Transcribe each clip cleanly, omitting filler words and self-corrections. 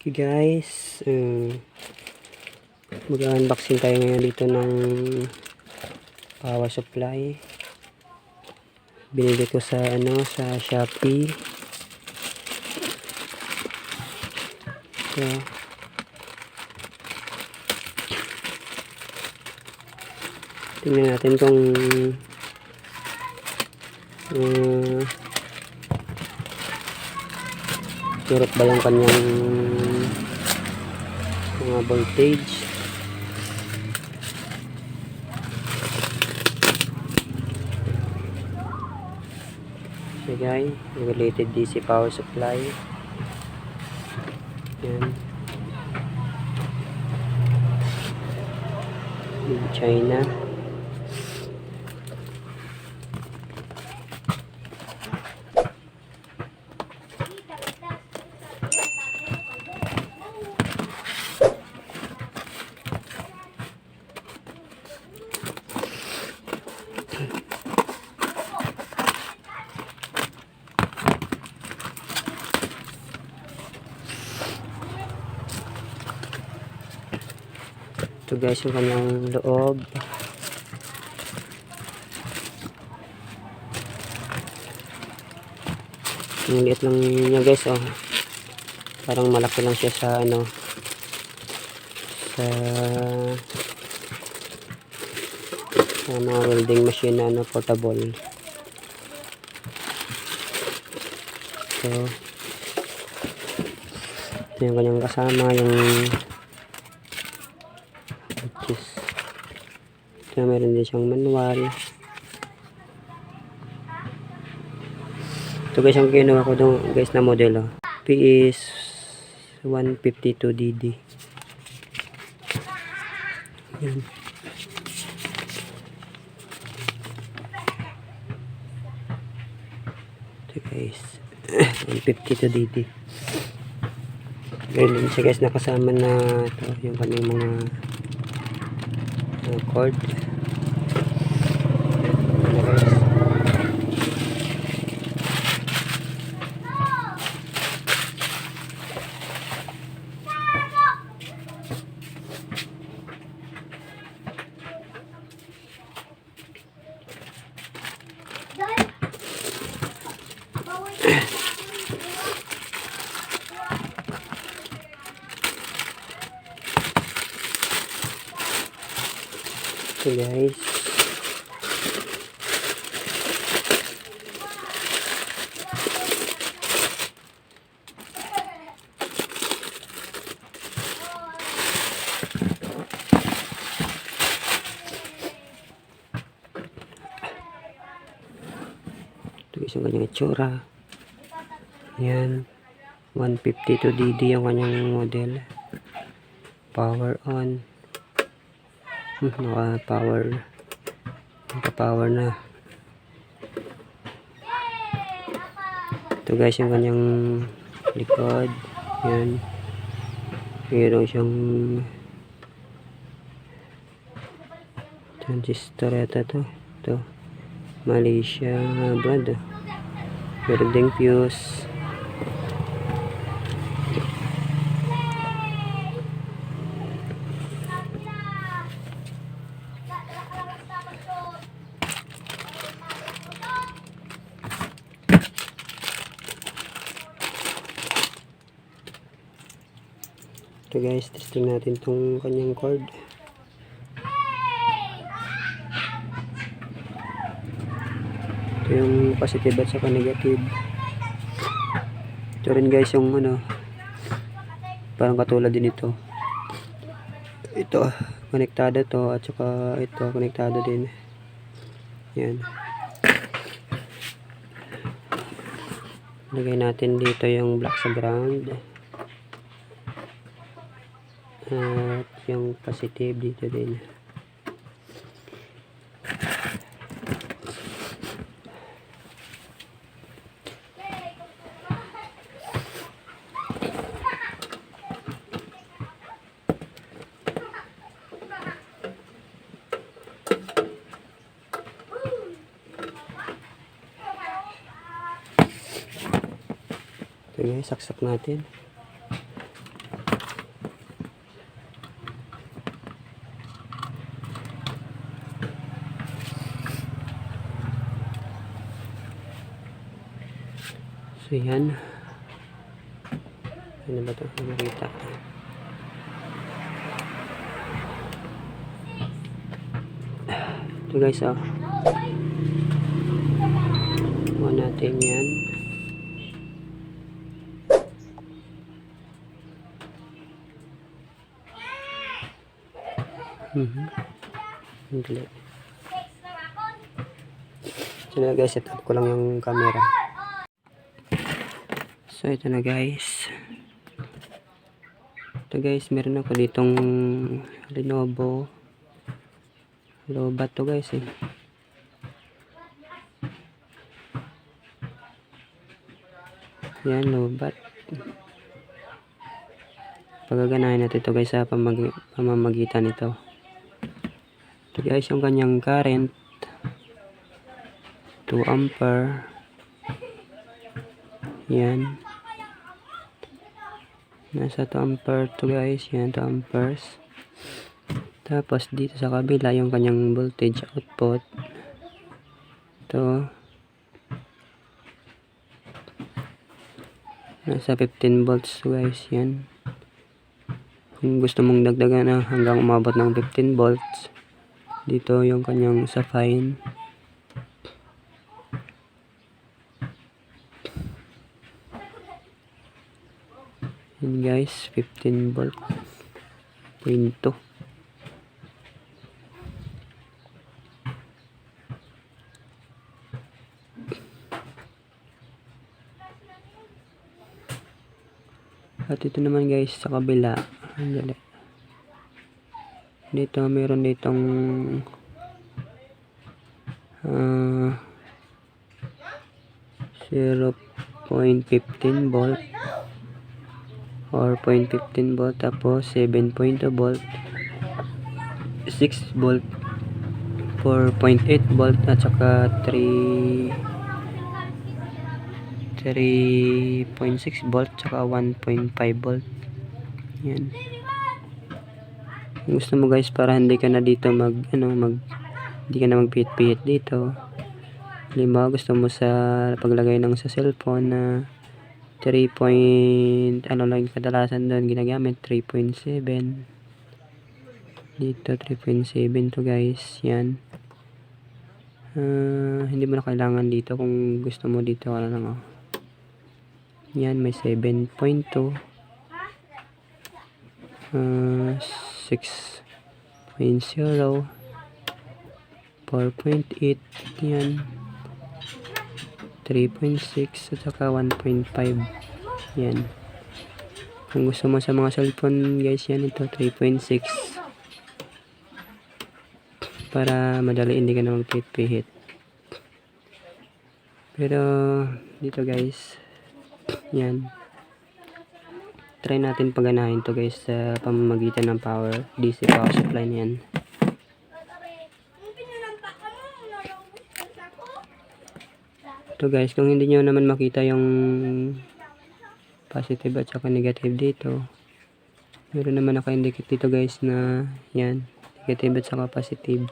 Okay guys, mag-unboxing tayo ngayon dito ng power supply. Binili ko sa sa Shopee. So, tingnan natin kung current ba yung kanyang mga voltage. So guys, regulated DC power supply. Yan. In China. Ito guys yung kanyang loob. Ang liit lang niya guys, oh. Parang malaki lang siya sa sa mga welding machine na portable. So ito yung kanyang kasama, yung ito, meron din siyang manual. Ito guys ang kinuha ko doon guys na modelo, PS 152DD. Yan. Ito guys 152DD. Meron din siya guys nakasama na ito yung kanyang mga cord. So guys, ito guys yung kanyang itsura. Yan, 152DD yung kanyang model. Power on. Naka-power na. Ito guys yung kanyang likod. Yan. Mayroon siyang transistor ito. Ito. Malaysia brand. Meron ding fuse. Ito guys, testing natin tong kanyang cord. Ito yung positive at saka negative. Ito rin guys yung parang katulad din ito. Ito, konektado to at saka ito, konektado din. Yan. Lagay natin dito yung black sa ground. At yung positive dito din. Ito guys, saksak natin. So yan. Ano ba ito? Nakita. Ito guys, oh. Kuha natin yan. Hindi. So na guys, set up ko lang yung camera. So ito na guys. Ito guys, meron ako ditong Lenovo lobat to guys eh. Yan, lobat. Pagaganahin natin ito guys sa pamamagitan nito. Ito guys yung kanyang current 2 ampere. Yan. Nasa 2 ampere to guys. Yan, 2 amperes. Tapos dito sa kabila yung kanyang voltage output. Ito. Nasa 15 volts guys. Yan. Kung gusto mong dagdagan na hanggang umabot ng 15 volts. Dito yung kanyang sa fine. Yan guys, 15 volt. 0.2. At ito naman guys sa kabila. Andali. Dito meron ditong 0.15 volt or 0.15 volt, tapos 7.2 volt, 6 volt, 4.8 volt at saka 3.6 volt saka 1.5 volt. Yan. Kung gusto mo guys, para hindi ka na dito hindi ka na magpihit-pihit dito. Halimbawa gusto mo sa paglagay ng sa cellphone na 3 point, lang kadalasan doon ginagamit, 3.7. Dito 3.7 to guys. Yan. Hindi mo na kailangan dito. Kung gusto mo dito, lang oh. Yan, may 7.2, 6.0, 4.8, yan, 3.6 at saka 1.5. Yan. Kung gusto mo sa mga cellphone guys, yan, ito 3.6 para madali hindi ka na magpihit-pihit. Pero dito guys, yan, try natin paganahin to guys sa pamamagitan ng DC power supply na yan. Ito guys, kung hindi nyo naman makita yung positive at saka negative dito, meron naman naka-indicate dito guys na yan, negative at saka positive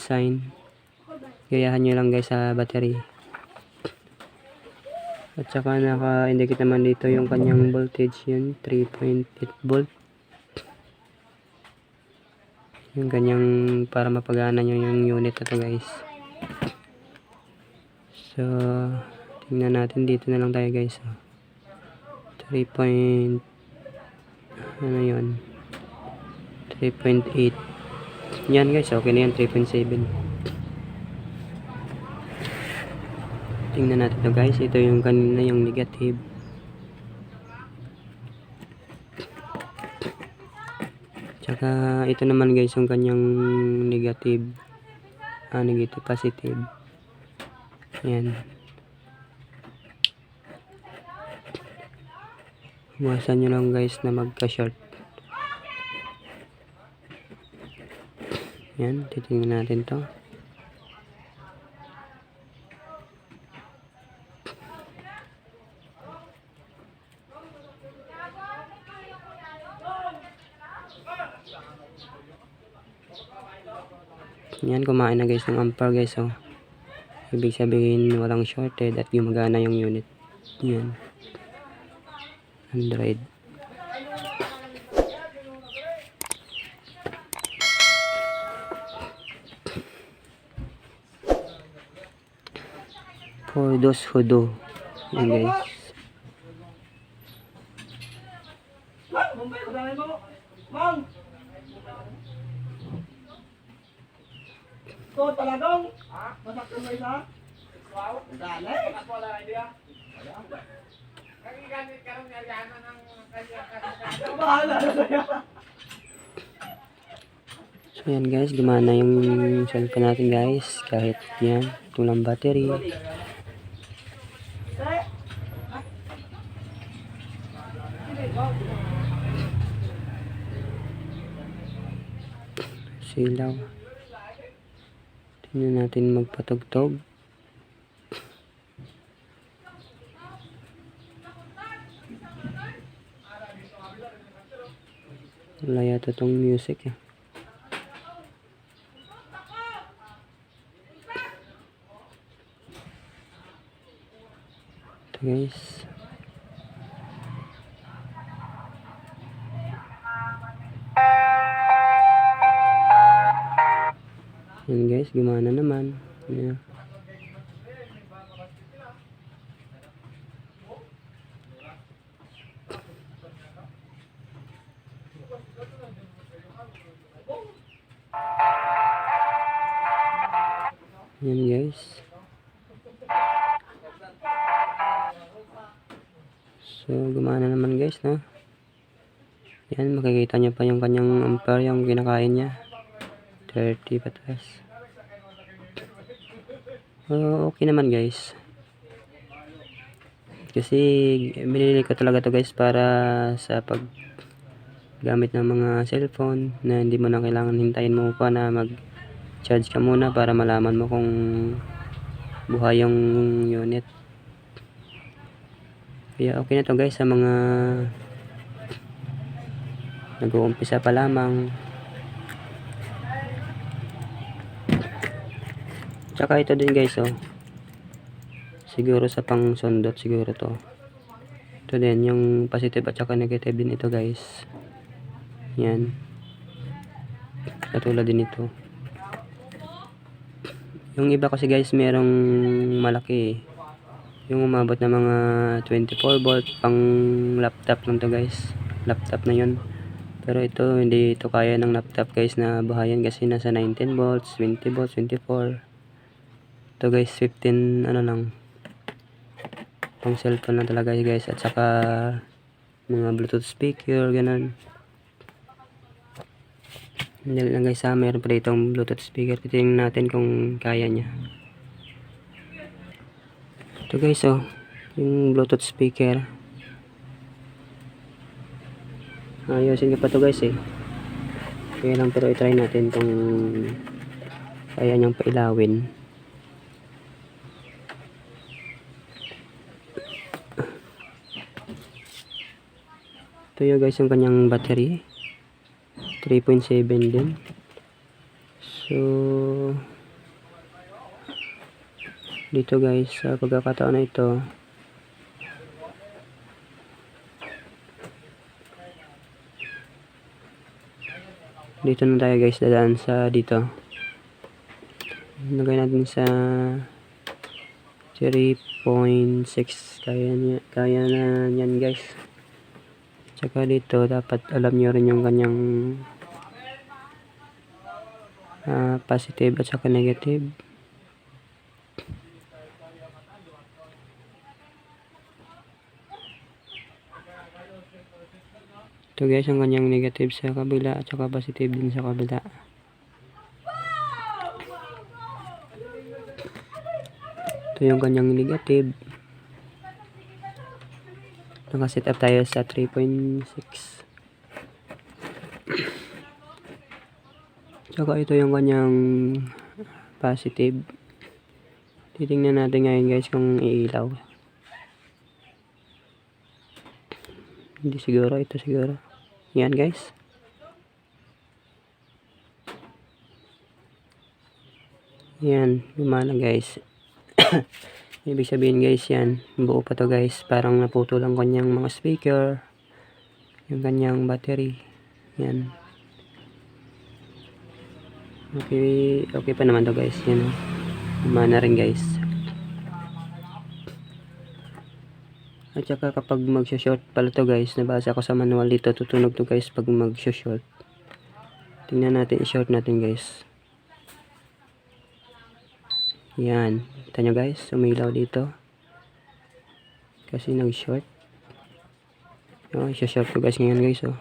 sign. Gayahan nyo lang guys sa battery. At saka naka-indicate naman dito yung kanyang voltage, yun 3.8 volt. Yung kanyang para mapagana nyo yung unit na to guys. So tingnan natin, dito na lang tayo guys. 3.8. Yan guys, okay na yan, 3.7. Tingnan natin to guys. Ito yung kanina yung negative. Tsaka ito naman guys yung kanyang negative. Negative, positive. Yan. Iwasan nyo lang guys na magka-short. Yan, titingnan natin to. Yan, kumain na guys ng ampere guys, oh. Ibig sabihin walang shorted at gumagana yung unit. Yan. Android. For those who do. Yan guys. Ito talagang masaktan mo isa? Wow, dali. Ako wala idea. Kagigamit ka rin yan ng kanya. Bahala na sa'yo. So yan guys, gumana yung cellphone natin guys. Kahit yan, tulang battery. Silaw. Tingnan natin magpatugtog. Wala yata tong music eh. Ito guys. Yan guys, gumana naman. Yeah. Yan guys. So gumana naman guys, no? Yan, makikita nyo pa yung kanyang ampere yung kinakain niya. 30 patas. Okay naman guys. Kasi binili ko talaga to guys para sa paggamit ng mga cellphone na hindi mo na kailangan hintayin mo pa na mag-charge ka muna para malaman mo kung buhay yung unit. Kaya okay na to guys sa mga nag-uumpisa pa lamang. Tsaka ito din guys, oh. Siguro sa pang sundot siguro to. Ito din yung positive at saka negative din ito guys. Yan. Katulad din ito. Yung iba kasi guys merong malaki. Yung umabot na mga 24 volt pang laptop lang to guys. Laptop na yun. Pero ito hindi ito kaya ng laptop guys na buhayan kasi nasa 19 volts, 20 volts, 24. Ito guys 15 ano lang. Pang cellphone lang talaga guys at saka mga bluetooth speaker ganun. Hindi lang guys meron pa ditong bluetooth speaker. Titingnan natin kung kaya niya. Ito guys yung bluetooth speaker. Ayusin ko pa to guys eh. Kaya lang pero i-try natin kung kaya niyang pailawin. Ito yun guys yung kanyang battery 3.7 din. So dito guys sa pagkakataon na ito dito na tayo guys dadaan sa dito. Lagay natin sa 3.6 kaya na yan guys. Tsaka dito dapat alam nyo rin yung kanyang positive at saka negative. Ito guys ang kanyang negative sa kabila at saka positive din sa kabila. Ito yung kanyang negative. Naka-set up tayo sa 3.6. Tsaka ito yung kanyang positive. Titingnan natin ngayon guys kung iilaw. Hindi siguro, ito siguro. Yan guys. Yan, gumana guys. Ibig sabihin guys, yan, buo pa to guys. Parang naputol ang kanyang mga speaker, yung kanyang battery. Yan. Okay, okay pa naman to guys. Yan, umana rin guys. At saka kapag mag-short pala to guys, nabasa ko sa manual dito, tutunog to guys pag mag-short. Tingnan natin, i-short natin guys. Yan, kita nyo guys, umilaw dito. Kasi nag-short. Oh, i-short ko guys ngayon guys, oh.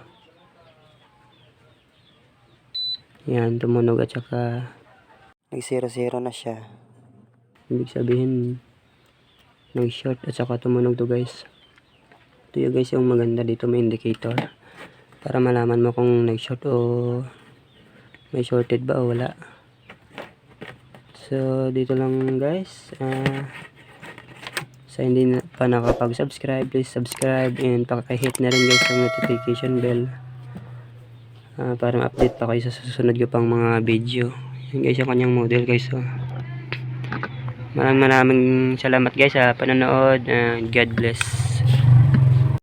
Yan, tumunog at saka nag-0-0 na siya. Ibig sabihin, nag-short at saka tumunog to guys. Ito yung guys yung maganda dito, may indicator. Para malaman mo kung nag-short o may shorted ba o wala. So, dito lang guys. Sa hindi pa nakapag-subscribe, please subscribe and pakihit na rin guys ang notification bell. Para ma-update pa kayo sa susunod ko pang mga video. Yan guys yung kanyang model guys. So, maraming salamat guys sa panonood. God bless.